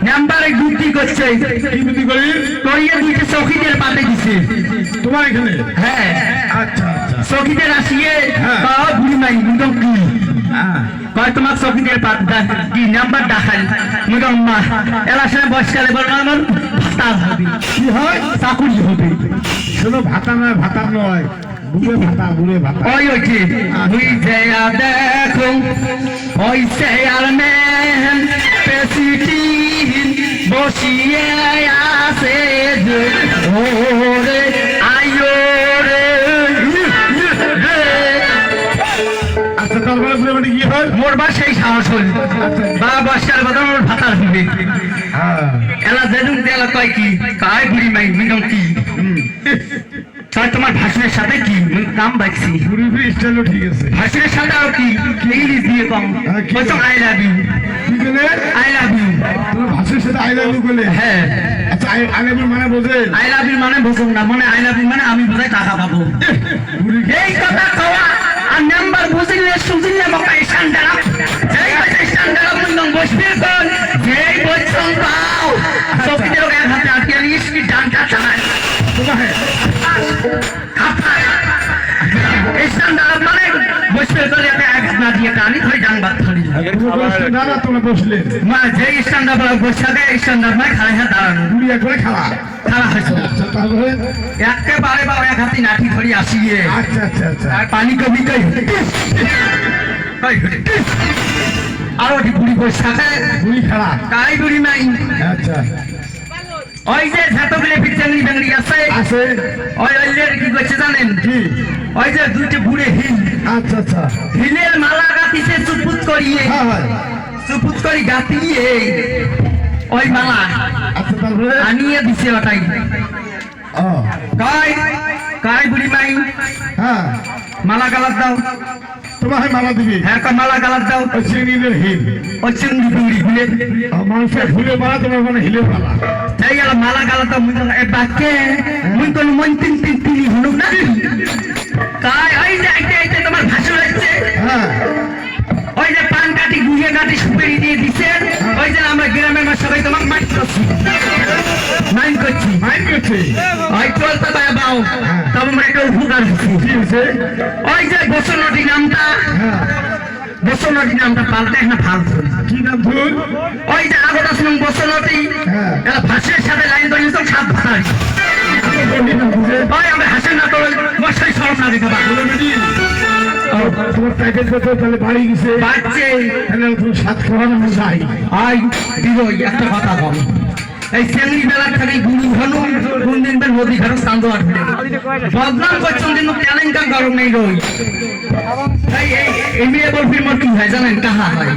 নাম্বারে গুটি করছে কি বুদ্ধি করি করিয়ে দুইটা চৌকিদের পাতে দিছে তোমার এখানে হ্যাঁ আচ্ছা আচ্ছা চৌকিদের আসিয়ে হ্যাঁ। বুড়ি মাই মুদম কি হ্যাঁ কয় তোমার চৌকিদের পাতে কি নাম্বার দেখাল মুদম মা এলা সময় বয়সকালে বল আমার ভাতা হবে কি হয় চাকুরি হবে শোনো ভাতা নয় বুড়ে ভাতা ওই ওইটি বুঝে দেখো ওই সে আর মেন পেসিটিন বসিয়ে আছে ওরে আয়ো রে আচ্ছা তারপরে বুড়ে মানে কি হয় মোর বা সেই সাহস হল বা বর্ষার বদল মোর ভাতার হবে হ্যাঁ এলা যেদিন দেলা কয় কি কায় বুড়ি মাই মিদম কি ছয় তোমার ভাষণের সাথে কি নাম বাইছি বুড়ি স্টাইলও ঠিক আছে ভাষণের সাথে আর কি ইংলিশ দিয়ে কম বলছো আই লাভ ইউ কি বলে আই লাভ ইউ তোমার ভাষার সাথে আই লাভ ইউ বলে হ্যাঁ আচ্ছা আই লাভ ইউ মানে বোঝে আই লাভ ইউ মানে বুঝুন না মানে আই লাভ ইউ মানে আমি বোঝাই টাকা পাবো এই কথা কওয়া আর নাম্বার বুঝিলে সুজিলে মকা স্ট্যান্ডার্ড আপ যেই কথা স্ট্যান্ডার্ড আপ মুন্দং বসবি কোন যেই বলছং পাও সবকিছু এক হাতে আটকে নিস কি ডান্টা চালায় স্ট্যান্ডার্ড আপ মানে বসবে করে এক না দিয়ে টানি ধরে ডানবাদ ধরি না না তোমরা বসলে মা যেই স্ট্যান্ডার্ড আপ বসে থাকে স্ট্যান্ডার্ড মানে খালি হাত দাঁড়ানো বুড়ি একবারে খাওয়া খাওয়া হয়েছে আচ্ছা তারপরে একেবারে বা এক হাতে নাঠি ধরি আসিয়ে আচ্ছা আচ্ছা আচ্ছা আর পানি কবি কই আর ওটি বুড়ি বসে থাকে বুড়ি খাওয়া কাই বুড়ি নাই আচ্ছা ওই যে ঝাতগুলো পিচাঙ্গি বাঙ্গি আছে আছে ওই ওই যে কি করছে জানেন কি ওই যে দুইটা বুড়ে হিল আচ্ছা আচ্ছা হিলের মালা গাতিছে চুপুত করিয়ে হ্যাঁ হ্যাঁ চুপুত করি গাতিয়ে ওই মালা আচ্ছা তারপরে আনিয়ে দিছে ওটাই ও কাই কাই বুড়ি মাই হ্যাঁ মালা গালাত দাও তোমার মালা দিবি হ্যাঁ কা মালা গালাত দাও ওই চিংড়িদের হিল ওই চিংড়ি বুড়ি হিলে মানুষের ফুলে মালা তোমার মানে হিলে মালা তাই গেল মালা গালাত দাও মুই এ বাকে মুই কোন মন তিন তিন তিন হলো না কাই ওই যে আইতে তোমার ভাষণ হচ্ছে হ্যাঁ ওই যে পান কাটি গুড়িয়ে কাটি সুপারি দিয়ে দিচ্ছে ওই যে আমরা গ্রামের সবাই তোমার মাইন্ড করছি মাইন্ড করছি মাইন্ড করছে ওই চলতে বাও তবে আমরা একটা উপকার হচ্ছি কি হয়েছে ওই যে বসনটি নামটা হ্যাঁ বসনটি নামটা পাল্টে না ফালতু কি নাম ভুল ওই যে আগত আসলাম বসনটি হ্যাঁ এরা ভাষের সাথে লাইন ধরে তো সাত ভাষারি ওই আমরা হাসেন না তো বসাই সরব না দিতে পারবো তোমার প্যাকেজ কত তাহলে বাড়ি গেছে বাচ্চে তাহলে তুমি সাত খাওয়ানো যাই আই দিবই একটা কথা বল এই চেংড়ি বেলার থেকে গুরু ধনু কোন দিন বের নদী ঘর স্থান দেওয়ার বদনাম করছেন কিন্তু ট্যালেন্ট গরম নেই রই এই মেয়ে বলফির মত কি হয় জানেন কাহা হয়